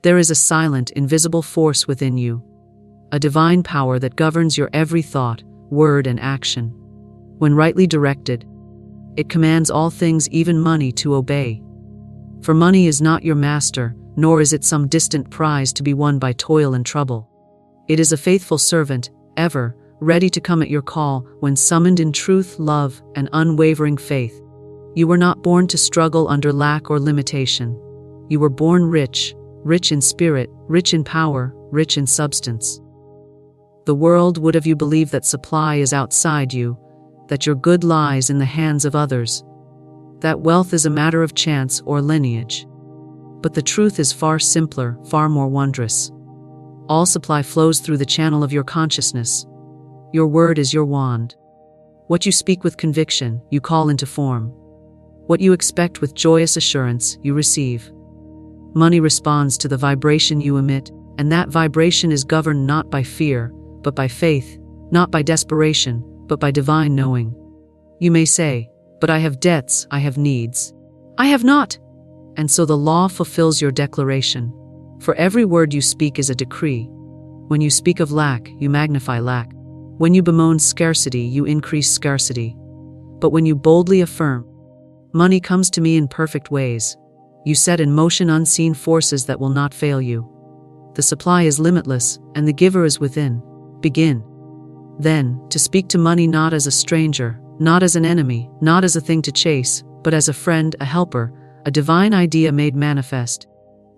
There is a silent, invisible force within you, a divine power that governs your every thought, word, and action. When rightly directed, it commands all things, even money, to obey. For money is not your master, nor is it some distant prize to be won by toil and trouble. It is a faithful servant, ever ready to come at your call when summoned in truth, love, and unwavering faith. You were not born to struggle under lack or limitation. You were born rich, rich in spirit, rich in power, rich in substance. The world would have you believe that supply is outside you, that your good lies in the hands of others, that wealth is a matter of chance or lineage. But the truth is far simpler, far more wondrous. All supply flows through the channel of your consciousness. Your word is your wand. What you speak with conviction, you call into form. What you expect with joyous assurance, you receive. Money responds to the vibration you emit, and that vibration is governed not by fear, but by faith, not by desperation, but by divine knowing. You may say, "But I have debts, I have needs." I have not. And so the law fulfills your declaration. For every word you speak is a decree. When you speak of lack, you magnify lack. When you bemoan scarcity, you increase scarcity. But when you boldly affirm, "Money comes to me in perfect ways," you set in motion unseen forces that will not fail you. The supply is limitless, and the giver is within. Begin, then, to speak to money not as a stranger, not as an enemy, not as a thing to chase, but as a friend, a helper, a divine idea made manifest.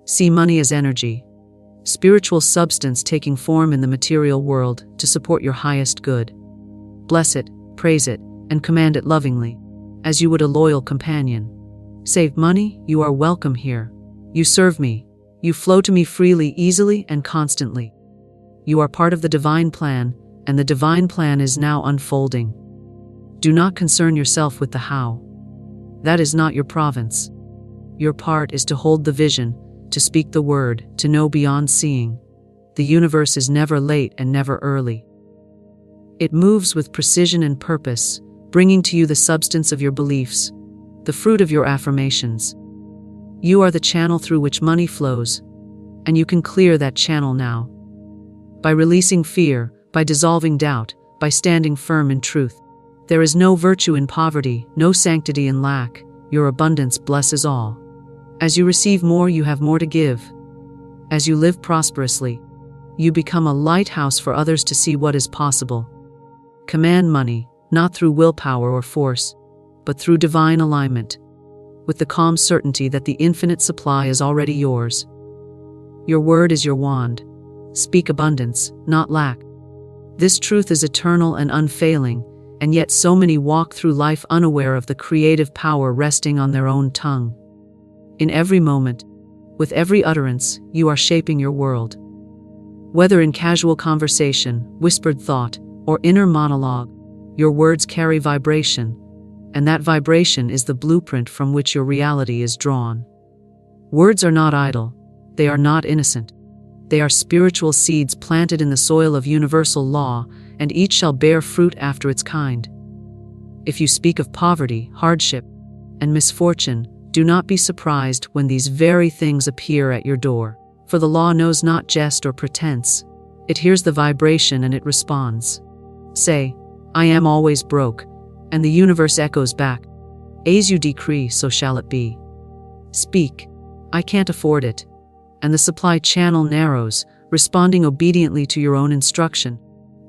See money as energy, spiritual substance taking form in the material world to support your highest good. Bless it, praise it, and command it lovingly, as you would a loyal companion. Say, "Money, you are welcome here. You serve me. You flow to me freely, easily, and constantly. You are part of the divine plan, and the divine plan is now unfolding. Do not concern yourself with the how. That is not your province. Your part is to hold the vision, to speak the word, to know beyond seeing. The universe is never late and never early. It moves with precision and purpose, bringing to you the substance of your beliefs, the fruit of your affirmations. You are the channel through which money flows, and you can clear that channel now. By releasing fear, by dissolving doubt, by standing firm in truth. There is no virtue in poverty, no sanctity in lack. Your abundance blesses all. As you receive more, you have more to give. As you live prosperously, you become a lighthouse for others to see what is possible. Command money, not through willpower or force, but through divine alignment, with the calm certainty that the infinite supply is already yours. Your word is your wand. Speak abundance, not lack. This truth is eternal and unfailing, and yet so many walk through life unaware of the creative power resting on their own tongue. In every moment, with every utterance, you are shaping your world. Whether in casual conversation, whispered thought, or inner monologue, your words carry vibration, and that vibration is the blueprint from which your reality is drawn. Words are not idle. They are not innocent. They are spiritual seeds planted in the soil of universal law, and each shall bear fruit after its kind. If you speak of poverty, hardship, and misfortune, do not be surprised when these very things appear at your door, for the law knows not jest or pretense. It hears the vibration and it responds. Say, "I am always broke," and the universe echoes back, "As you decree, so shall it be." Speak, "I can't afford it," and the supply channel narrows, responding obediently to your own instruction.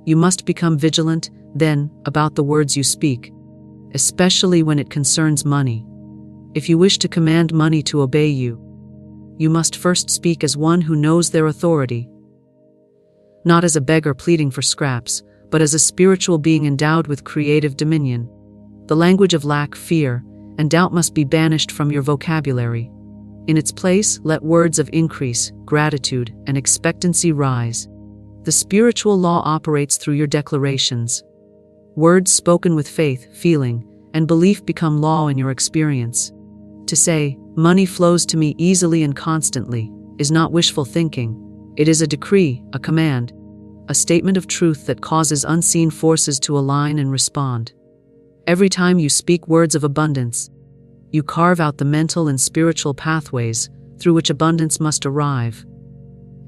You must become vigilant, then, about the words you speak, especially when it concerns money. If you wish to command money to obey you, you must first speak as one who knows their authority. Not as a beggar pleading for scraps, but as a spiritual being endowed with creative dominion. The language of lack, fear, and doubt must be banished from your vocabulary. In its place, let words of increase, gratitude, and expectancy rise. The spiritual law operates through your declarations. Words spoken with faith, feeling, and belief become law in your experience. To say, "Money flows to me easily and constantly," is not wishful thinking. It is a decree, a command, a statement of truth that causes unseen forces to align and respond. Every time you speak words of abundance, you carve out the mental and spiritual pathways through which abundance must arrive.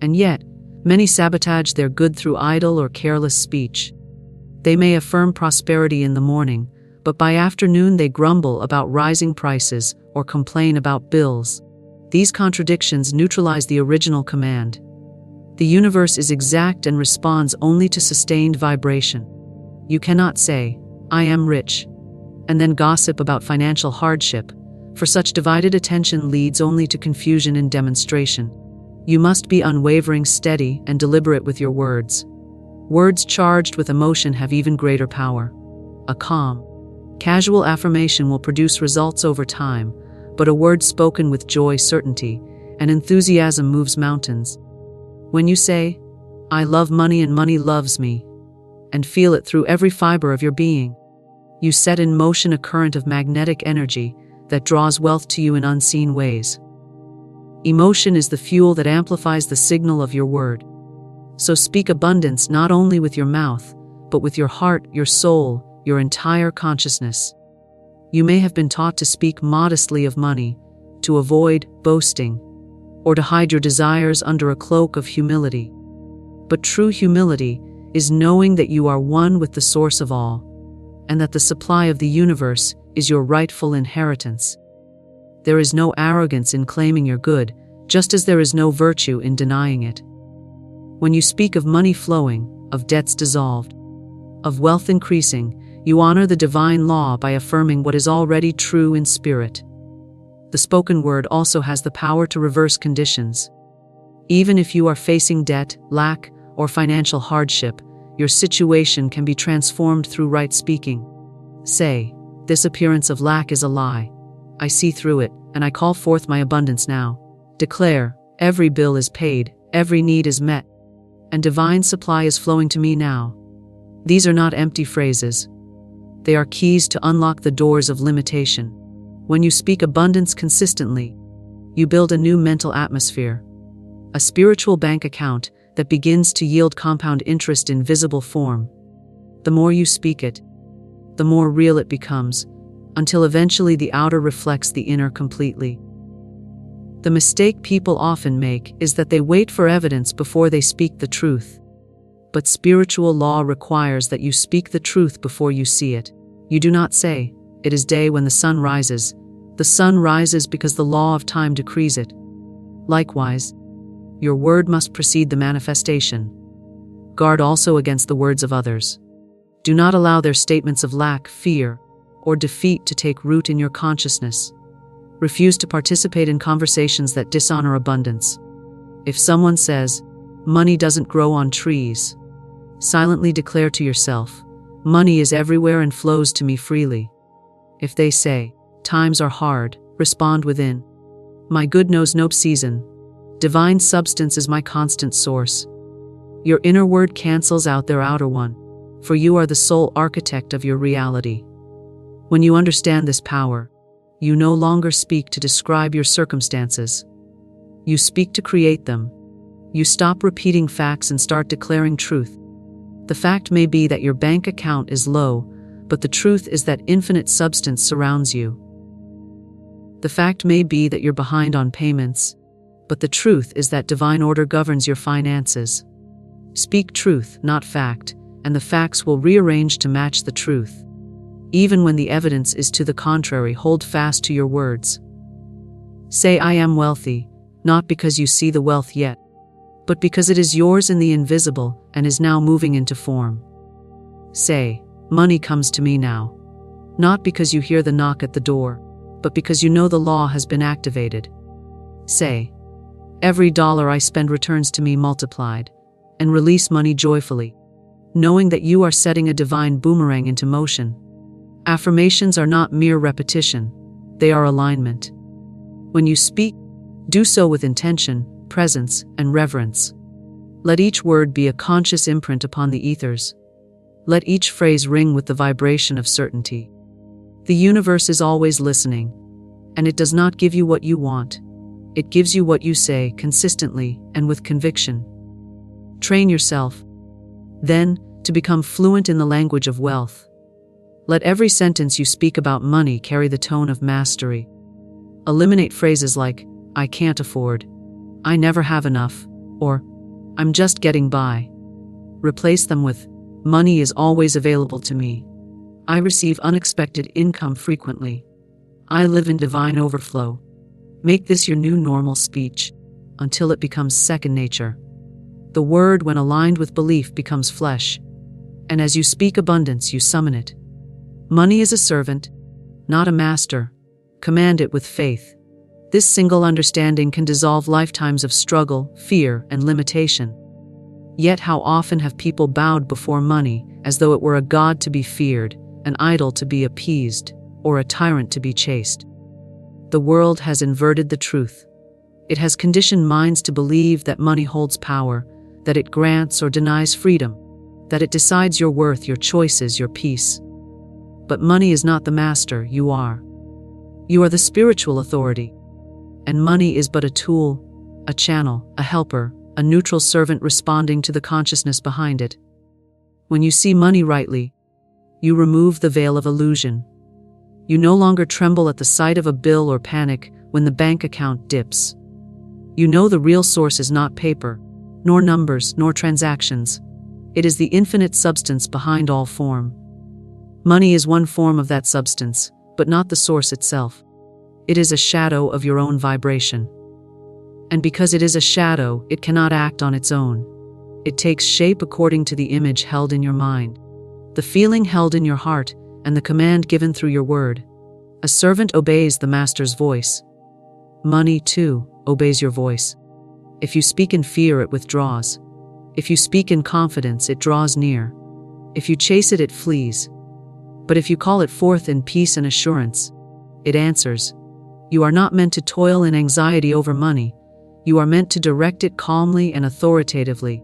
And yet, many sabotage their good through idle or careless speech. They may affirm prosperity in the morning, but by afternoon they grumble about rising prices or complain about bills. These contradictions neutralize the original command. The universe is exact and responds only to sustained vibration. You cannot say, "I am rich," and then gossip about financial hardship, for such divided attention leads only to confusion and demonstration. You must be unwavering, steady, and deliberate with your words. Words charged with emotion have even greater power. A calm, casual affirmation will produce results over time, but a word spoken with joy, certainty, and enthusiasm moves mountains. When you say, "I love money and money loves me," and feel it through every fiber of your being, you set in motion a current of magnetic energy that draws wealth to you in unseen ways. Emotion is the fuel that amplifies the signal of your word. So speak abundance not only with your mouth, but with your heart, your soul, your entire consciousness. You may have been taught to speak modestly of money, to avoid boasting, or to hide your desires under a cloak of humility. But true humility is knowing that you are one with the source of all, and that the supply of the universe is your rightful inheritance. There is no arrogance in claiming your good, just as there is no virtue in denying it. When you speak of money flowing, of debts dissolved, of wealth increasing, you honor the divine law by affirming what is already true in spirit. The spoken word also has the power to reverse conditions. Even if you are facing debt, lack, or financial hardship, your situation can be transformed through right speaking. Say, "This appearance of lack is a lie. I see through it, and I call forth my abundance now." Declare, "Every bill is paid, every need is met, and divine supply is flowing to me now." These are not empty phrases. They are keys to unlock the doors of limitation. When you speak abundance consistently, you build a new mental atmosphere, a spiritual bank account that begins to yield compound interest in visible form. The more you speak it, the more real it becomes, until eventually the outer reflects the inner completely. The mistake people often make is that they wait for evidence before they speak the truth. But spiritual law requires that you speak the truth before you see it. You do not say, "It is day when the sun rises." The sun rises because the law of time decrees it. Likewise, your word must precede the manifestation. Guard also against the words of others. Do not allow their statements of lack, fear, or defeat to take root in your consciousness. Refuse to participate in conversations that dishonor abundance. If someone says, "Money doesn't grow on trees," silently declare to yourself, "Money is everywhere and flows to me freely." If they say, "Times are hard," respond within, "My good knows no season. Divine substance is my constant source." Your inner word cancels out their outer one, for you are the sole architect of your reality. When you understand this power, you no longer speak to describe your circumstances. You speak to create them. You stop repeating facts and start declaring truth. The fact may be that your bank account is low, but the truth is that infinite substance surrounds you. The fact may be that you're behind on payments, but the truth is that divine order governs your finances. Speak truth, not fact, and the facts will rearrange to match the truth. Even when the evidence is to the contrary, hold fast to your words. Say, "I am wealthy," not because you see the wealth yet, but because it is yours in the invisible and is now moving into form. Say, "Money comes to me now," not because you hear the knock at the door, but because you know the law has been activated. Say, "Every dollar I spend returns to me multiplied," and release money joyfully, knowing that you are setting a divine boomerang into motion. Affirmations are not mere repetition, they are alignment. When you speak, do so with intention, presence, and reverence. Let each word be a conscious imprint upon the ethers. Let each phrase ring with the vibration of certainty. The universe is always listening, and it does not give you what you want. It gives you what you say consistently and with conviction. Train yourself, then, to become fluent in the language of wealth. Let every sentence you speak about money carry the tone of mastery. Eliminate phrases like, "I can't afford," "I never have enough," or I'm just getting by. Replace them with, money is always available to me. I receive unexpected income frequently. I live in divine overflow. Make this your new normal speech until it becomes second nature. The word, when aligned with belief, becomes flesh. And as you speak abundance, you summon it. Money is a servant, not a master. Command it with faith. This single understanding can dissolve lifetimes of struggle, fear, and limitation. Yet how often have people bowed before money as though it were a god to be feared, an idol to be appeased, or a tyrant to be chased? The world has inverted the truth. It has conditioned minds to believe that money holds power, that it grants or denies freedom, that it decides your worth, your choices, your peace. But money is not the master, you are. You are the spiritual authority. And money is but a tool, a channel, a helper, a neutral servant responding to the consciousness behind it. When you see money rightly, you remove the veil of illusion. You no longer tremble at the sight of a bill or panic when the bank account dips. You know the real source is not paper, nor numbers, nor transactions. It is the infinite substance behind all form. Money is one form of that substance, but not the source itself. It is a shadow of your own vibration. And because it is a shadow, it cannot act on its own. It takes shape according to the image held in your mind, the feeling held in your heart, and the command given through your word. A servant obeys the master's voice. Money, too, obeys your voice. If you speak in fear, it withdraws. If you speak in confidence, it draws near. If you chase it, it flees. But if you call it forth in peace and assurance, it answers. You are not meant to toil in anxiety over money. You are meant to direct it calmly and authoritatively,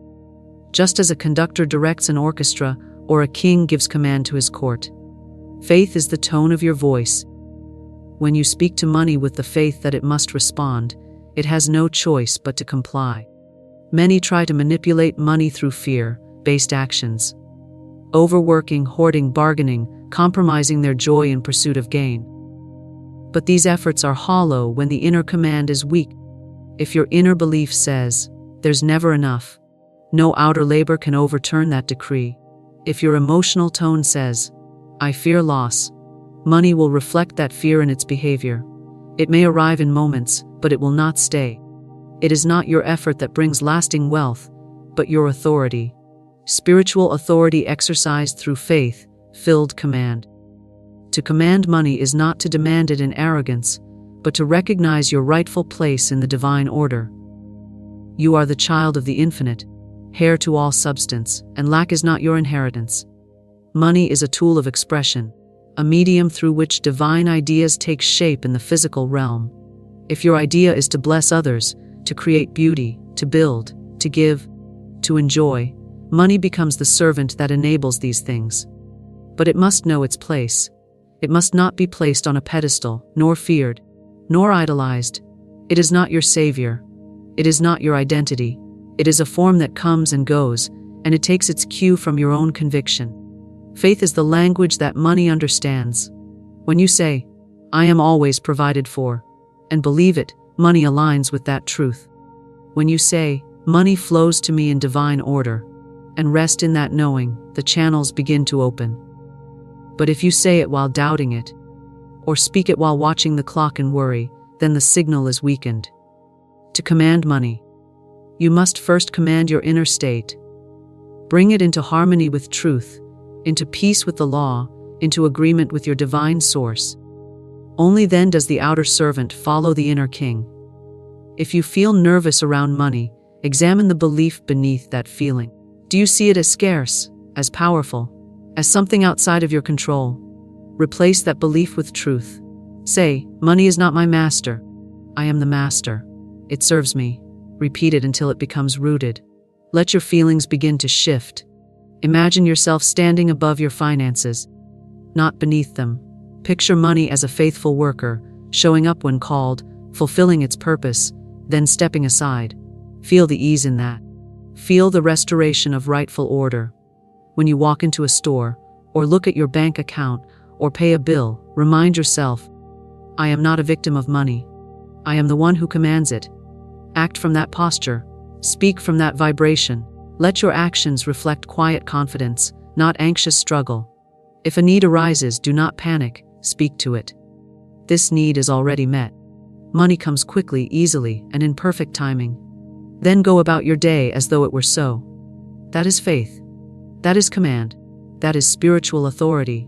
just as a conductor directs an orchestra or a king gives command to his court. Faith is the tone of your voice. When you speak to money with the faith that it must respond, it has no choice but to comply. Many try to manipulate money through fear-based actions, overworking, hoarding, bargaining, compromising their joy in pursuit of gain. But these efforts are hollow when the inner command is weak. If your inner belief says, there's never enough, no outer labor can overturn that decree. If your emotional tone says, I fear loss, money will reflect that fear in its behavior. It may arrive in moments, but it will not stay. It is not your effort that brings lasting wealth, but your authority. Spiritual authority exercised through faith-filled command. To command money is not to demand it in arrogance, but to recognize your rightful place in the divine order. You are the child of the infinite, heir to all substance, and lack is not your inheritance. Money is a tool of expression, a medium through which divine ideas take shape in the physical realm. If your idea is to bless others, to create beauty, to build, to give, to enjoy, money becomes the servant that enables these things. But it must know its place. It must not be placed on a pedestal, nor feared, nor idolized. It is not your savior. It is not your identity. It is a form that comes and goes, and it takes its cue from your own conviction. Faith is the language that money understands. When you say, I am always provided for, and believe it, money aligns with that truth. When you say, money flows to me in divine order, and rest in that knowing, the channels begin to open. But if you say it while doubting it, or speak it while watching the clock and worry, then the signal is weakened. To command money, you must first command your inner state. Bring it into harmony with truth, into peace with the law, into agreement with your divine source. Only then does the outer servant follow the inner king. If you feel nervous around money, examine the belief beneath that feeling. Do you see it as scarce, as powerful, as something outside of your control? Replace that belief with truth. Say, money is not my master. I am the master. It serves me. Repeat it until it becomes rooted. Let your feelings begin to shift. Imagine yourself standing above your finances, not beneath them. Picture money as a faithful worker, showing up when called, fulfilling its purpose, then stepping aside. Feel the ease in that. Feel the restoration of rightful order. When you walk into a store, or look at your bank account, or pay a bill, remind yourself, I am not a victim of money. I am the one who commands it. Act from that posture. Speak from that vibration. Let your actions reflect quiet confidence, not anxious struggle. If a need arises, do not panic, speak to it. This need is already met. Money comes quickly, easily, and in perfect timing. Then go about your day as though it were so. That is faith. That is command. That is spiritual authority.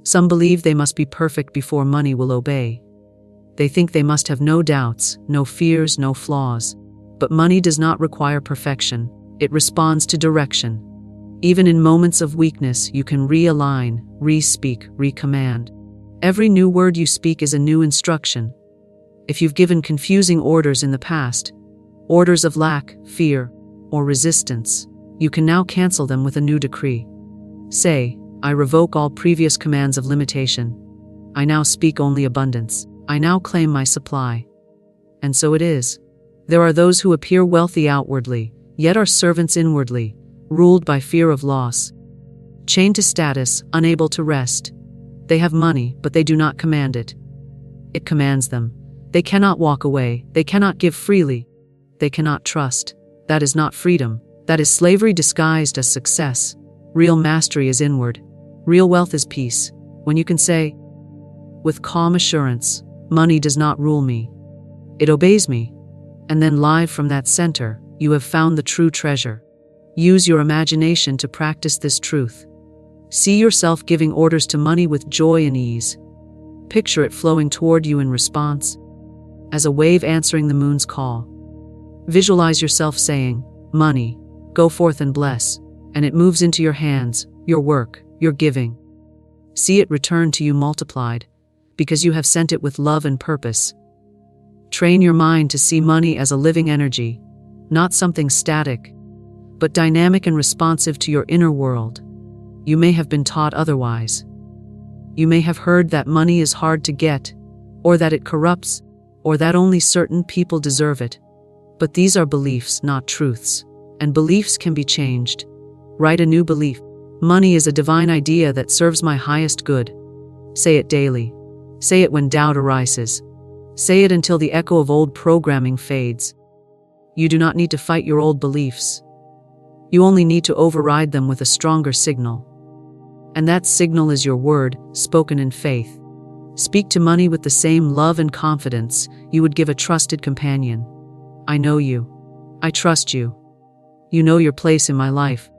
Some believe they must be perfect before money will obey. They think they must have no doubts, no fears, no flaws. But money does not require perfection. It responds to direction. Even in moments of weakness, you can realign, re-speak, re-command. Every new word you speak is a new instruction. If you've given confusing orders in the past, orders of lack, fear, or resistance, you can now cancel them with a new decree. Say, I revoke all previous commands of limitation. I now speak only abundance. I now claim my supply. And so it is. There are those who appear wealthy outwardly, yet are servants inwardly, ruled by fear of loss. Chained to status, unable to rest. They have money, but they do not command it. It commands them. They cannot walk away. They cannot give freely. They cannot trust. That is not freedom. That is slavery disguised as success. Real mastery is inward. Real wealth is peace. When you can say, with calm assurance, money does not rule me. It obeys me. And then live from that center, you have found the true treasure. Use your imagination to practice this truth. See yourself giving orders to money with joy and ease. Picture it flowing toward you in response, as a wave answering the moon's call. Visualize yourself saying, money, go forth and bless, and it moves into your hands, your work, your giving. See it return to you multiplied, because you have sent it with love and purpose. Train your mind to see money as a living energy, not something static, but dynamic and responsive to your inner world. You may have been taught otherwise. You may have heard that money is hard to get, or that it corrupts, or that only certain people deserve it. But these are beliefs, not truths, and beliefs can be changed. Write a new belief. Money is a divine idea that serves my highest good. Say it daily. Say it when doubt arises. Say it until the echo of old programming fades. You do not need to fight your old beliefs. You only need to override them with a stronger signal. And that signal is your word, spoken in faith. Speak to money with the same love and confidence you would give a trusted companion. I know you. I trust you. You know your place in my life,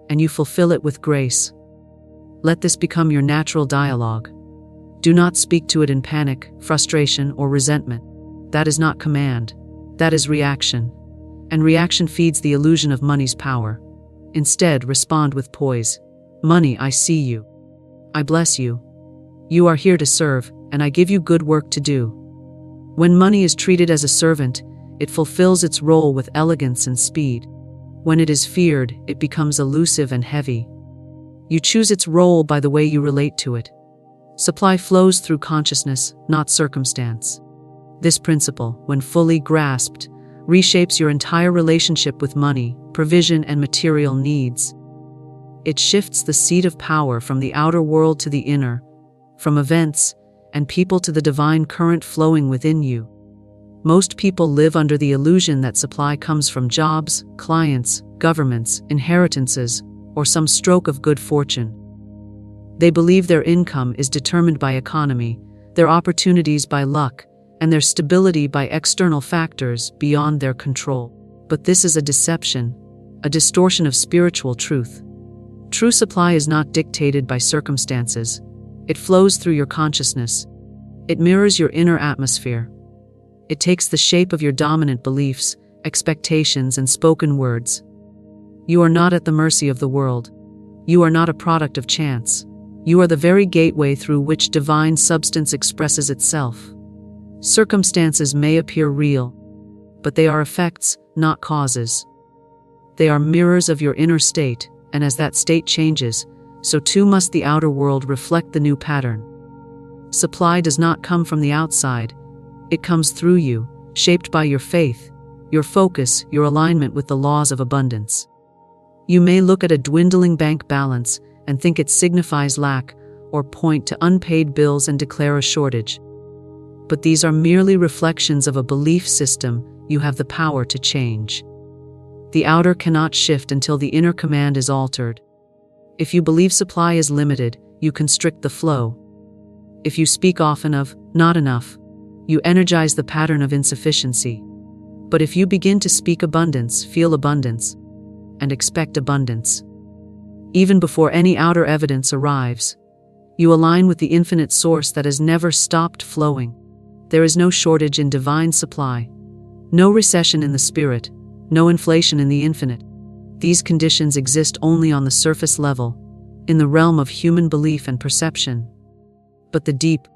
and you fulfill it with grace. Let this become your natural dialogue. Do not speak to it in panic, frustration, or resentment. That is not command. That is reaction. And reaction feeds the illusion of money's power. Instead, respond with poise. Money, I see you. I bless you. You are here to serve, and I give you good work to do. When money is treated as a servant, it fulfills its role with elegance and speed. When it is feared, it becomes elusive and heavy. You choose its role by the way you relate to it. Supply flows through consciousness, not circumstance. This principle, when fully grasped, reshapes your entire relationship with money, provision, and material needs. It shifts the seat of power from the outer world to the inner, from events and people to the divine current flowing within you. Most people live under the illusion that supply comes from jobs, clients, governments, inheritances, or some stroke of good fortune. They believe their income is determined by economy, their opportunities by luck, and their stability by external factors beyond their control. But this is a deception, a distortion of spiritual truth. True supply is not dictated by circumstances. It flows through your consciousness. It mirrors your inner atmosphere. It takes the shape of your dominant beliefs, expectations, and spoken words. You are not at the mercy of the world. You are not a product of chance. You are the very gateway through which divine substance expresses itself. Circumstances may appear real, but they are effects, not causes. They are mirrors of your inner state, and as that state changes, so too must the outer world reflect the new pattern. Supply does not come from the outside. It comes through you, shaped by your faith, your focus, your alignment with the laws of abundance. You may look at a dwindling bank balance and think it signifies lack, or point to unpaid bills and declare a shortage. But these are merely reflections of a belief system you have the power to change. The outer cannot shift until the inner command is altered. If you believe supply is limited, you constrict the flow. If you speak often of not enough, you energize the pattern of insufficiency. But if you begin to speak abundance, feel abundance, and expect abundance, even before any outer evidence arrives, you align with the infinite source that has never stopped flowing. There is no shortage in divine supply, no recession in the spirit, no inflation in the infinite. These conditions exist only on the surface level, in the realm of human belief and perception. But the deep,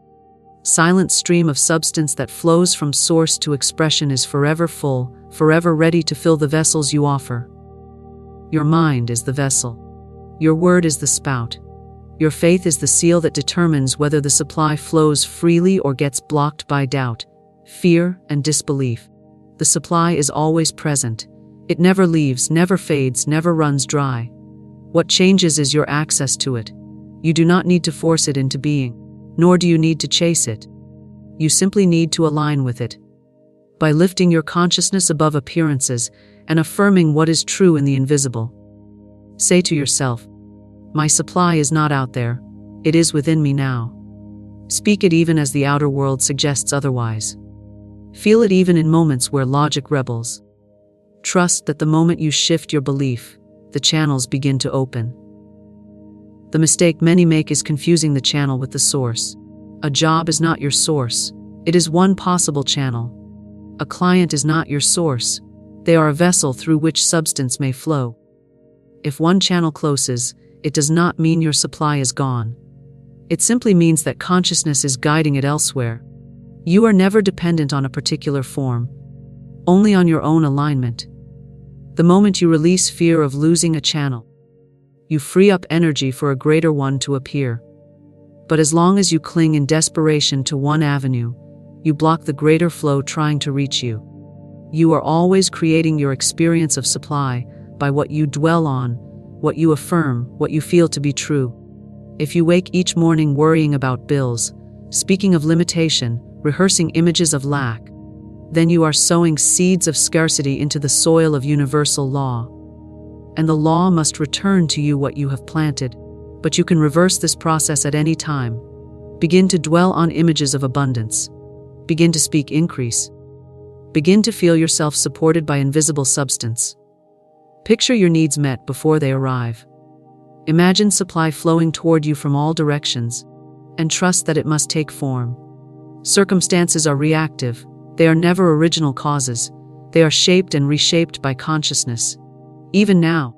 silent stream of substance that flows from source to expression is forever full, forever ready to fill the vessels you offer. Your mind is the vessel. Your word is the spout. Your faith is the seal that determines whether the supply flows freely or gets blocked by doubt, fear, and disbelief. The supply is always present. It never leaves, never fades, never runs dry. What changes is your access to it. You do not need to force it into being, nor do you need to chase it. You simply need to align with it. By lifting your consciousness above appearances and affirming what is true in the invisible. Say to yourself, my supply is not out there, it is within me now. Speak it even as the outer world suggests otherwise. Feel it even in moments where logic rebels. Trust that the moment you shift your belief, the channels begin to open. The mistake many make is confusing the channel with the source. A job is not your source. It is one possible channel. A client is not your source. They are a vessel through which substance may flow. If one channel closes, it does not mean your supply is gone. It simply means that consciousness is guiding it elsewhere. You are never dependent on a particular form, only on your own alignment. The moment you release fear of losing a channel, you free up energy for a greater one to appear. But as long as you cling in desperation to one avenue, you block the greater flow trying to reach you. You are always creating your experience of supply by what you dwell on, what you affirm, what you feel to be true. If you wake each morning worrying about bills, speaking of limitation, rehearsing images of lack, then you are sowing seeds of scarcity into the soil of universal law. And the law must return to you what you have planted. But you can reverse this process at any time. Begin to dwell on images of abundance. Begin to speak increase. Begin to feel yourself supported by invisible substance. Picture your needs met before they arrive. Imagine supply flowing toward you from all directions, and trust that it must take form. Circumstances are reactive. They are never original causes. They are shaped and reshaped by consciousness. Even now,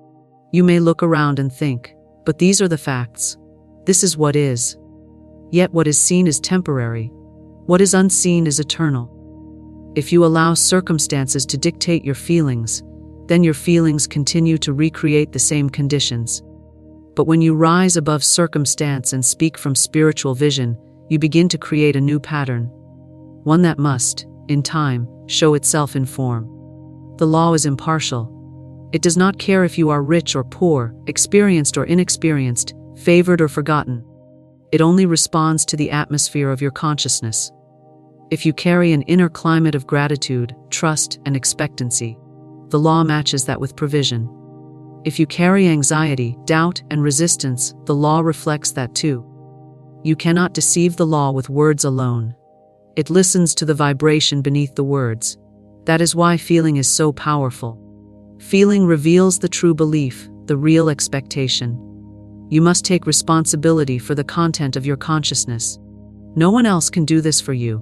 you may look around and think, but these are the facts. This is what is. Yet what is seen is temporary. What is unseen is eternal. If you allow circumstances to dictate your feelings, then your feelings continue to recreate the same conditions. But when you rise above circumstance and speak from spiritual vision, you begin to create a new pattern. One that must, in time, show itself in form. The law is impartial. It does not care if you are rich or poor, experienced or inexperienced, favored or forgotten. It only responds to the atmosphere of your consciousness. If you carry an inner climate of gratitude, trust, and expectancy, the law matches that with provision. If you carry anxiety, doubt, and resistance, the law reflects that too. You cannot deceive the law with words alone. It listens to the vibration beneath the words. That is why feeling is so powerful. Feeling reveals the true belief, the real expectation. You must take responsibility for the content of your consciousness. No one else can do this for you.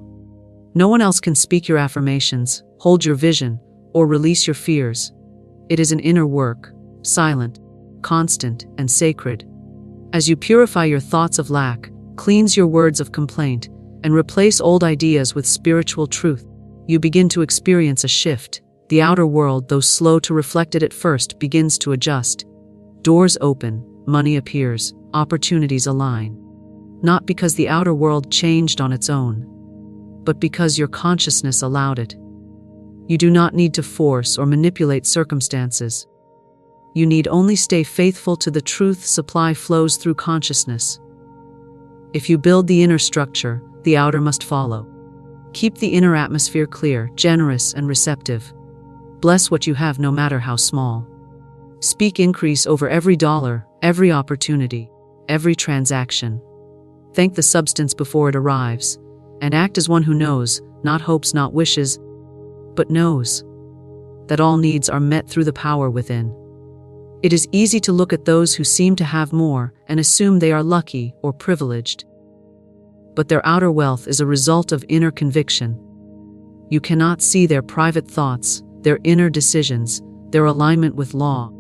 No one else can speak your affirmations, hold your vision, or release your fears. It is an inner work, silent, constant, and sacred. As you purify your thoughts of lack, cleanse your words of complaint, and replace old ideas with spiritual truth, you begin to experience a shift. The outer world, though slow to reflect it at first, begins to adjust. Doors open, money appears, opportunities align. Not because the outer world changed on its own, but because your consciousness allowed it. You do not need to force or manipulate circumstances. You need only stay faithful to the truth. Supply flows through consciousness. If you build the inner structure, the outer must follow. Keep the inner atmosphere clear, generous, and receptive. Bless what you have no matter how small. Speak increase over every dollar, every opportunity, every transaction. Thank the substance before it arrives, and act as one who knows, not hopes, not wishes, but knows that all needs are met through the power within. It is easy to look at those who seem to have more and assume they are lucky or privileged. But their outer wealth is a result of inner conviction. You cannot see their private thoughts, their inner decisions, their alignment with law.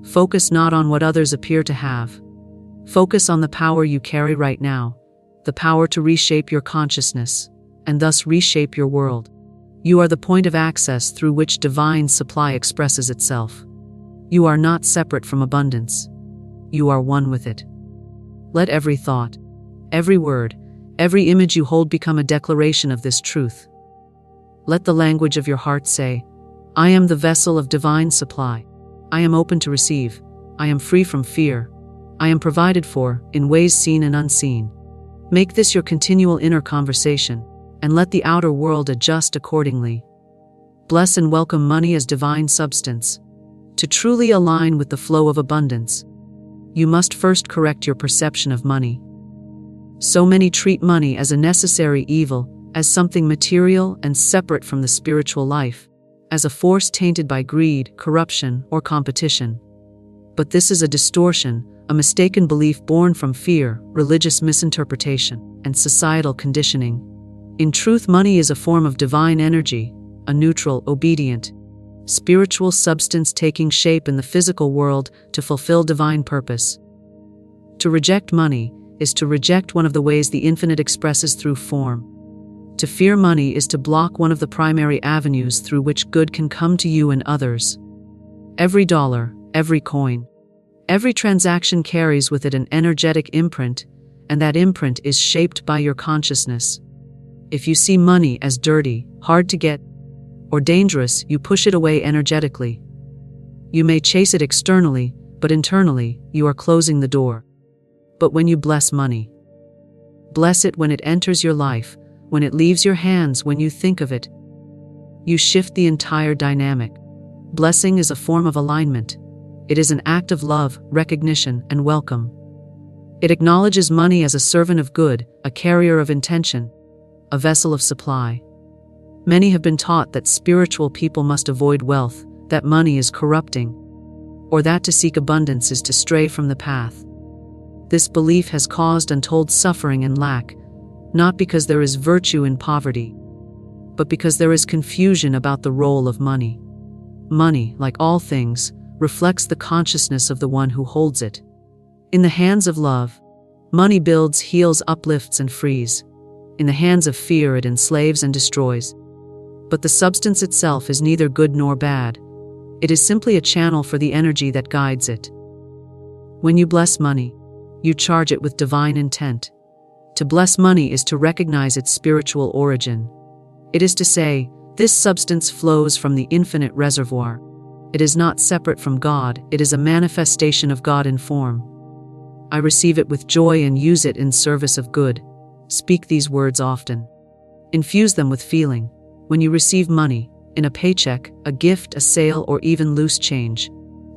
Focus not on what others appear to have. Focus on the power you carry right now, the power to reshape your consciousness, and thus reshape your world. You are the point of access through which divine supply expresses itself. You are not separate from abundance. You are one with it. Let every thought, every word, every image you hold become a declaration of this truth. Let the language of your heart say, I am the vessel of divine supply. I am open to receive. I am free from fear. I am provided for, in ways seen and unseen. Make this your continual inner conversation, and let the outer world adjust accordingly. Bless and welcome money as divine substance. To truly align with the flow of abundance, you must first correct your perception of money. So many treat money as a necessary evil, as something material and separate from the spiritual life, as a force tainted by greed, corruption, or competition. But this is a distortion, a mistaken belief born from fear, religious misinterpretation, and societal conditioning. In truth, money is a form of divine energy, a neutral, obedient, spiritual substance taking shape in the physical world to fulfill divine purpose. To reject money is to reject one of the ways the infinite expresses through form. To fear money is to block one of the primary avenues through which good can come to you and others. Every dollar, every coin, every transaction carries with it an energetic imprint, and that imprint is shaped by your consciousness. If you see money as dirty, hard to get, or dangerous, you push it away energetically. You may chase it externally, but internally, you are closing the door. But when you bless money, bless it when it enters your life, when it leaves your hands, when you think of it, you shift the entire dynamic. Blessing is a form of alignment. It is an act of love, recognition, and welcome. It acknowledges money as a servant of good, a carrier of intention, a vessel of supply. Many have been taught that spiritual people must avoid wealth, that money is corrupting, or that to seek abundance is to stray from the path. This belief has caused untold suffering and lack, not because there is virtue in poverty, but because there is confusion about the role of money. Money, like all things, reflects the consciousness of the one who holds it. In the hands of love, money builds, heals, uplifts, and frees. In the hands of fear, it enslaves and destroys. But the substance itself is neither good nor bad. It is simply a channel for the energy that guides it. When you bless money, you charge it with divine intent. To bless money is to recognize its spiritual origin. It is to say, this substance flows from the infinite reservoir. It is not separate from God, it is a manifestation of God in form. I receive it with joy and use it in service of good. Speak these words often. Infuse them with feeling. When you receive money, in a paycheck, a gift, a sale, or even loose change,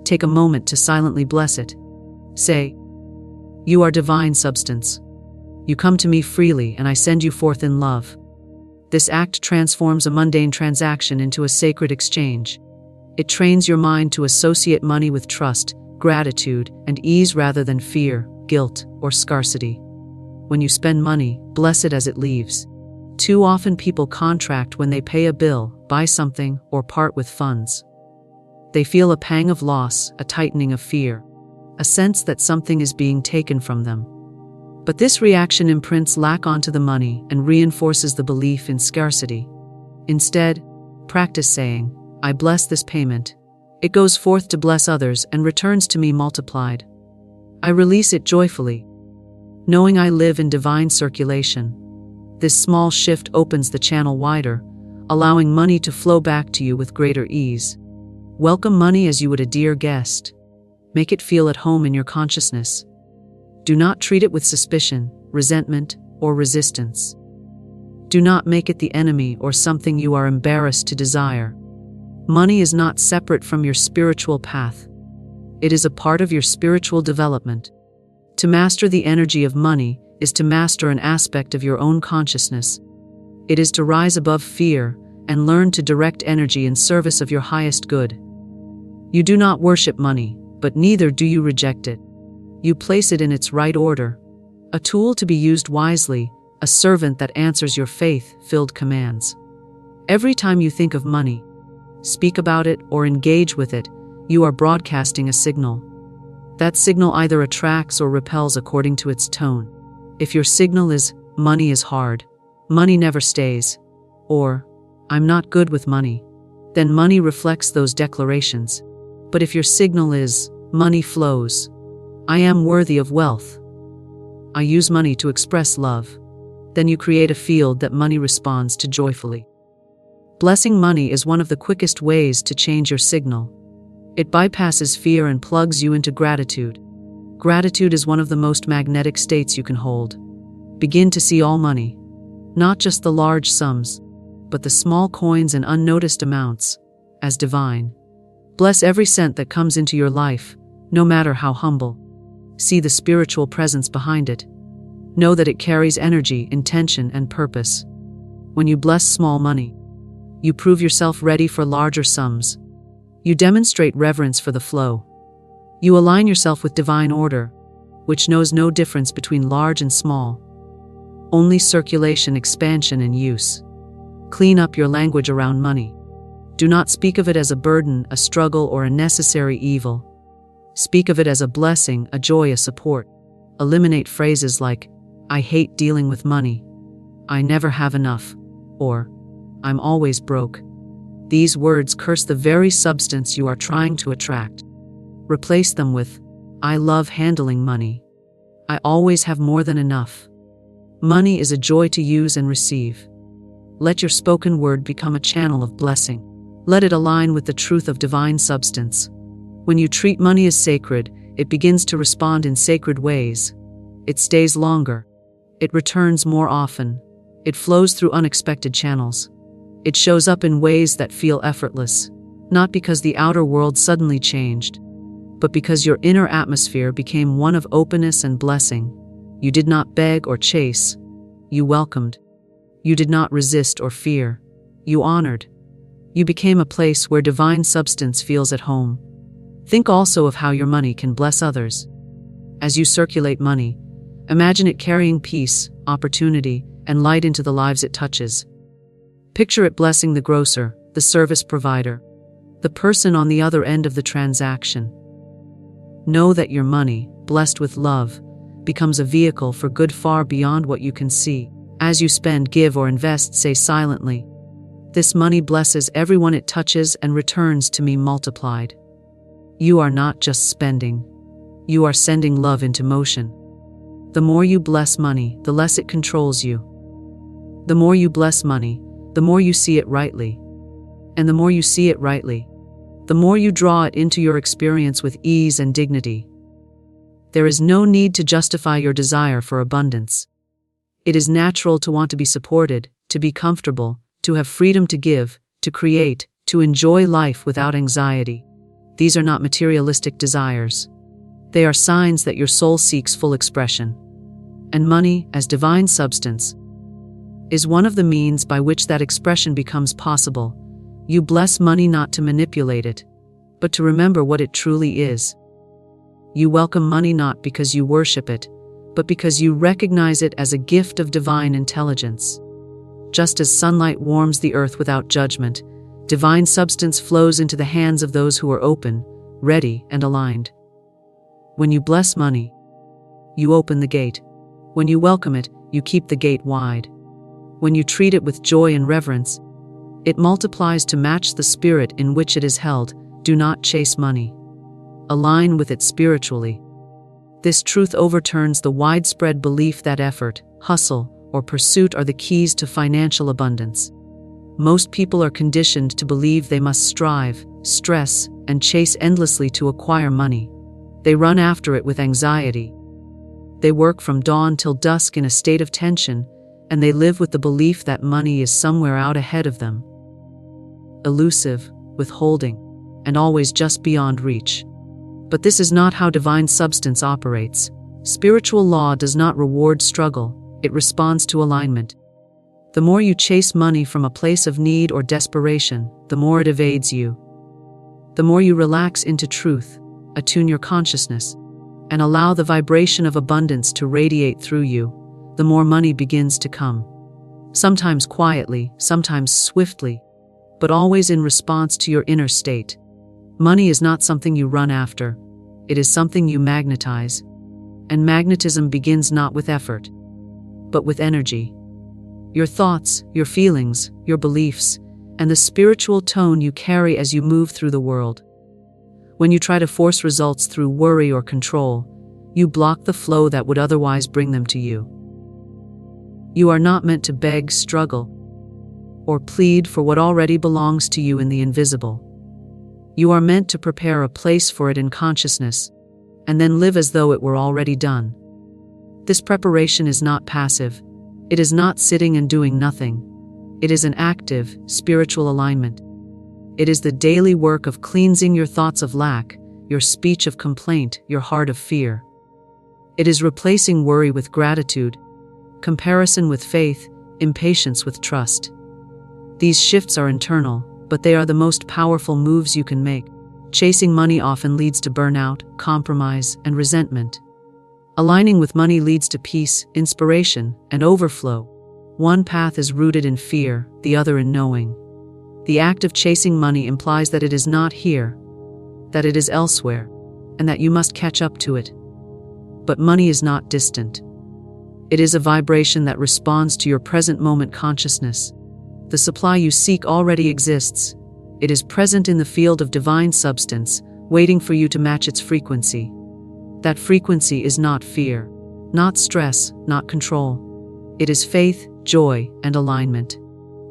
take a moment to silently bless it. Say, you are divine substance. You come to me freely and I send you forth in love. This act transforms a mundane transaction into a sacred exchange. It trains your mind to associate money with trust, gratitude, and ease rather than fear, guilt, or scarcity. When you spend money, bless it as it leaves. Too often people contract when they pay a bill, buy something, or part with funds. They feel a pang of loss, a tightening of fear, a sense that something is being taken from them. But this reaction imprints lack onto the money and reinforces the belief in scarcity. Instead, practice saying, I bless this payment. It goes forth to bless others and returns to me multiplied. I release it joyfully, knowing I live in divine circulation. This small shift opens the channel wider, allowing money to flow back to you with greater ease. Welcome money as you would a dear guest. Make it feel at home in your consciousness. Do not treat it with suspicion, resentment, or resistance. Do not make it the enemy or something you are embarrassed to desire. Money is not separate from your spiritual path. It is a part of your spiritual development. To master the energy of money is to master an aspect of your own consciousness. It is to rise above fear and learn to direct energy in service of your highest good. You do not worship money, but neither do you reject it. You place it in its right order, a tool to be used wisely, a servant that answers your faith-filled commands. Every time you think of money, speak about it, or engage with it, you are broadcasting a signal. That signal either attracts or repels according to its tone. If your signal is, money is hard, money never stays, or, I'm not good with money, then money reflects those declarations. But if your signal is, money flows, I am worthy of wealth, I use money to express love, then you create a field that money responds to joyfully. Blessing money is one of the quickest ways to change your signal. It bypasses fear and plugs you into gratitude. Gratitude is one of the most magnetic states you can hold. Begin to see all money, not just the large sums, but the small coins and unnoticed amounts, as divine. Bless every cent that comes into your life, no matter how humble. See the spiritual presence behind it. Know that it carries energy, intention, and purpose. When you bless small money, you prove yourself ready for larger sums. You demonstrate reverence for the flow. You align yourself with divine order, which knows no difference between large and small. Only circulation, expansion, and use. Clean up your language around money. Do not speak of it as a burden, a struggle, or a necessary evil. Speak of it as a blessing, a joy, a support. Eliminate phrases like, I hate dealing with money, I never have enough, or I'm always broke. These words curse the very substance you are trying to attract. Replace them with, I love handling money, I always have more than enough. Money is a joy to use and receive. Let your spoken word become a channel of blessing. Let it align with the truth of divine substance. When you treat money as sacred, it begins to respond in sacred ways. It stays longer. It returns more often. It flows through unexpected channels. It shows up in ways that feel effortless, not because the outer world suddenly changed, but because your inner atmosphere became one of openness and blessing. You did not beg or chase. You welcomed. You did not resist or fear. You honored. You became a place where divine substance feels at home. Think also of how your money can bless others. As you circulate money, imagine it carrying peace, opportunity, and light into the lives it touches. Picture it blessing the grocer, the service provider, the person on the other end of the transaction. Know that your money, blessed with love, becomes a vehicle for good far beyond what you can see. As you spend, give, or invest, say silently, this money blesses everyone it touches and returns to me multiplied. You are not just spending. You are sending love into motion. The more you bless money, the less it controls you. The more you bless money, the more you see it rightly. And the more you see it rightly, the more you draw it into your experience with ease and dignity. There is no need to justify your desire for abundance. It is natural to want to be supported, to be comfortable, to have freedom to give, to create, to enjoy life without anxiety. These are not materialistic desires. They are signs that your soul seeks full expression. And money, as divine substance, is one of the means by which that expression becomes possible. You bless money not to manipulate it, but to remember what it truly is. You welcome money not because you worship it, but because you recognize it as a gift of divine intelligence. Just as sunlight warms the earth without judgment, divine substance flows into the hands of those who are open, ready, and aligned. When you bless money, you open the gate. When you welcome it, you keep the gate wide. When you treat it with joy and reverence, it multiplies to match the spirit in which it is held. Do not chase money. Align with it spiritually. This truth overturns the widespread belief that effort, hustle, or pursuit are the keys to financial abundance. Most people are conditioned to believe they must strive, stress, and chase endlessly to acquire money. They run after it with anxiety. They work from dawn till dusk in a state of tension, and they live with the belief that money is somewhere out ahead of them. Elusive, withholding, and always just beyond reach. But this is not how divine substance operates. Spiritual law does not reward struggle, it responds to alignment. The more you chase money from a place of need or desperation, the more it evades you. The more you relax into truth, attune your consciousness, and allow the vibration of abundance to radiate through you, the more money begins to come. Sometimes quietly, sometimes swiftly, but always in response to your inner state. Money is not something you run after, it is something you magnetize. And magnetism begins not with effort, but with energy. Your thoughts, your feelings, your beliefs, and the spiritual tone you carry as you move through the world. When you try to force results through worry or control, you block the flow that would otherwise bring them to you. You are not meant to beg, struggle, or plead for what already belongs to you in the invisible. You are meant to prepare a place for it in consciousness, and then live as though it were already done. This preparation is not passive. It is not sitting and doing nothing. It is an active, spiritual alignment. It is the daily work of cleansing your thoughts of lack, your speech of complaint, your heart of fear. It is replacing worry with gratitude, comparison with faith, impatience with trust. These shifts are internal, but they are the most powerful moves you can make. Chasing money often leads to burnout, compromise, and resentment. Aligning with money leads to peace, inspiration, and overflow. One path is rooted in fear, the other in knowing. The act of chasing money implies that it is not here, that it is elsewhere, and that you must catch up to it. But money is not distant. It is a vibration that responds to your present moment consciousness. The supply you seek already exists. It is present in the field of divine substance, waiting for you to match its frequency. That frequency is not fear, not stress, not control. It is faith, joy, and alignment.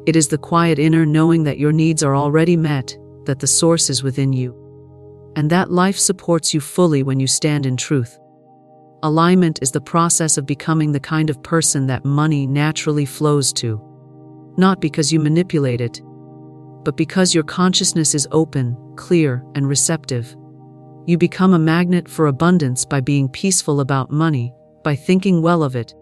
It is the quiet inner knowing that your needs are already met, that the source is within you, and that life supports you fully when you stand in truth. Alignment is the process of becoming the kind of person that money naturally flows to, not because you manipulate it, but because your consciousness is open, clear, and receptive. You become a magnet for abundance by being peaceful about money, by thinking well of it,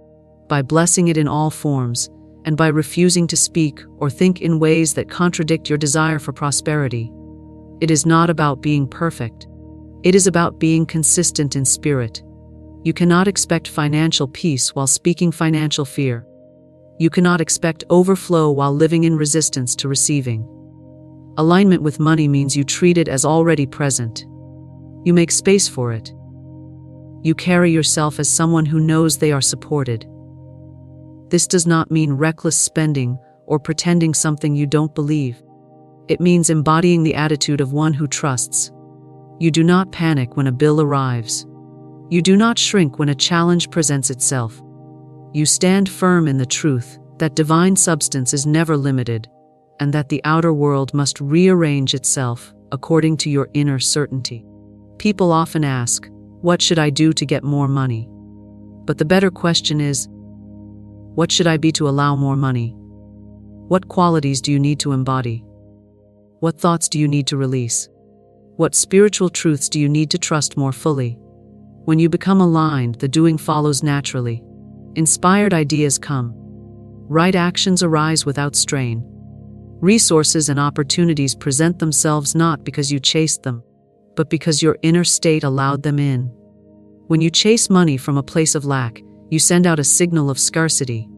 by blessing it in all forms, and by refusing to speak or think in ways that contradict your desire for prosperity. It is not about being perfect. It is about being consistent in spirit. You cannot expect financial peace while speaking financial fear. You cannot expect overflow while living in resistance to receiving. Alignment with money means you treat it as already present. You make space for it. You carry yourself as someone who knows they are supported. This does not mean reckless spending or pretending something you don't believe. It means embodying the attitude of one who trusts. You do not panic when a bill arrives. You do not shrink when a challenge presents itself. You stand firm in the truth that divine substance is never limited, and that the outer world must rearrange itself according to your inner certainty. People often ask, "What should I do to get more money?" But the better question is, what should I be to allow more money? What qualities do you need to embody? What thoughts do you need to release? What spiritual truths do you need to trust more fully? When you become aligned, the doing follows naturally. Inspired ideas come. Right actions arise without strain. Resources and opportunities present themselves not because you chased them, but because your inner state allowed them in. When you chase money from a place of lack, you send out a signal of scarcity.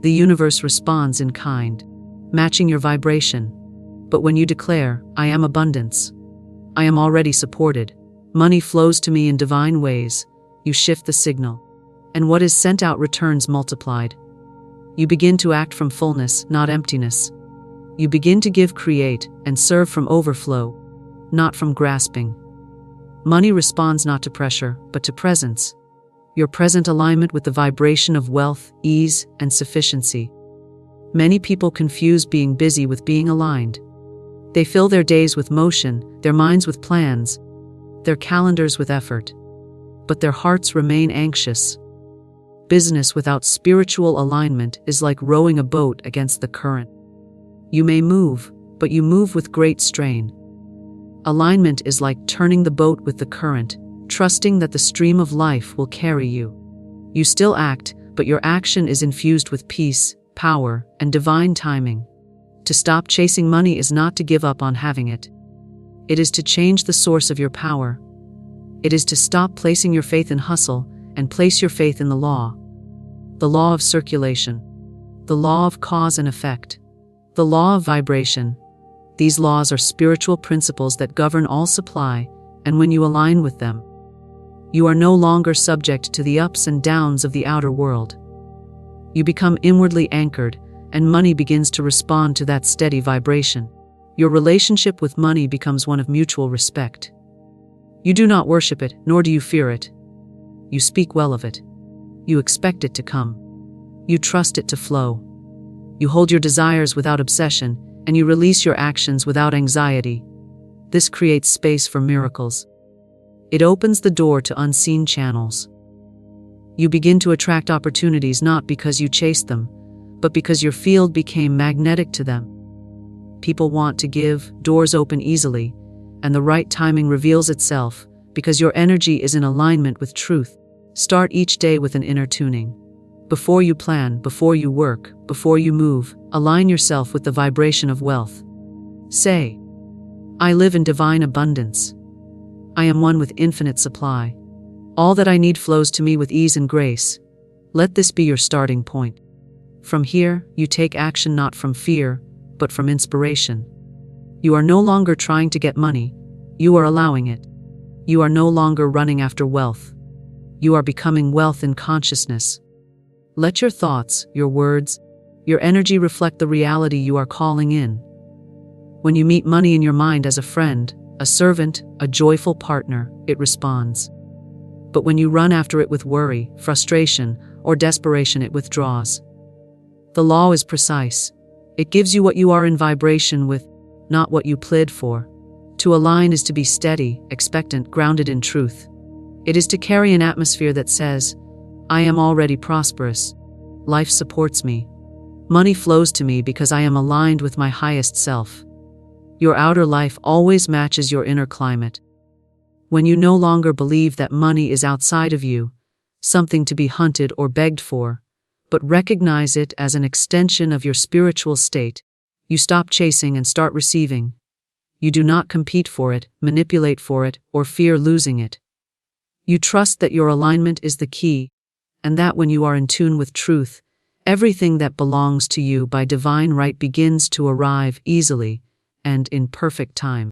The universe responds in kind, matching your vibration. But when you declare, "I am abundance, I am already supported, money flows to me in divine ways," you shift the signal, and what is sent out returns multiplied. You begin to act from fullness, not emptiness. You begin to give, create, and serve from overflow, not from grasping. Money responds not to pressure, but to presence. Your present alignment with the vibration of wealth, ease, and sufficiency. Many people confuse being busy with being aligned. They fill their days with motion, their minds with plans, their calendars with effort, but their hearts remain anxious. Business without spiritual alignment is like rowing a boat against the current. You may move, but you move with great strain. Alignment is like turning the boat with the current, trusting that the stream of life will carry you. You still act, but your action is infused with peace, power, and divine timing. To stop chasing money is not to give up on having it. It is to change the source of your power. It is to stop placing your faith in hustle and place your faith in the law of circulation, the law of cause and effect, the law of vibration. These laws are spiritual principles that govern all supply, and when you align with them, you are no longer subject to the ups and downs of the outer world. You become inwardly anchored, and money begins to respond to that steady vibration. Your relationship with money becomes one of mutual respect. You do not worship it, nor do you fear it. You speak well of it. You expect it to come. You trust it to flow. You hold your desires without obsession, and you release your actions without anxiety. This creates space for miracles. It opens the door to unseen channels. You begin to attract opportunities not because you chased them, but because your field became magnetic to them. People want to give, doors open easily, and the right timing reveals itself because your energy is in alignment with truth. Start each day with an inner tuning. Before you plan, before you work, before you move, align yourself with the vibration of wealth. Say, I live in divine abundance. I am one with infinite supply. All that I need flows to me with ease and grace. Let this be your starting point. From here, you take action not from fear, but from inspiration. You are no longer trying to get money. You are allowing it. You are no longer running after wealth. You are becoming wealth in consciousness. Let your thoughts, your words, your energy reflect the reality you are calling in. When you meet money in your mind as a friend, a servant, a joyful partner, it responds. But when you run after it with worry, frustration, or desperation, it withdraws. The law is precise. It gives you what you are in vibration with, not what you pled for. To align is to be steady, expectant, grounded in truth. It is to carry an atmosphere that says, I am already prosperous. Life supports me. Money flows to me because I am aligned with my highest self. Your outer life always matches your inner climate. When you no longer believe that money is outside of you, something to be hunted or begged for, but recognize it as an extension of your spiritual state, you stop chasing and start receiving. You do not compete for it, manipulate for it, or fear losing it. You trust that your alignment is the key, and that when you are in tune with truth, everything that belongs to you by divine right begins to arrive easily and in perfect time.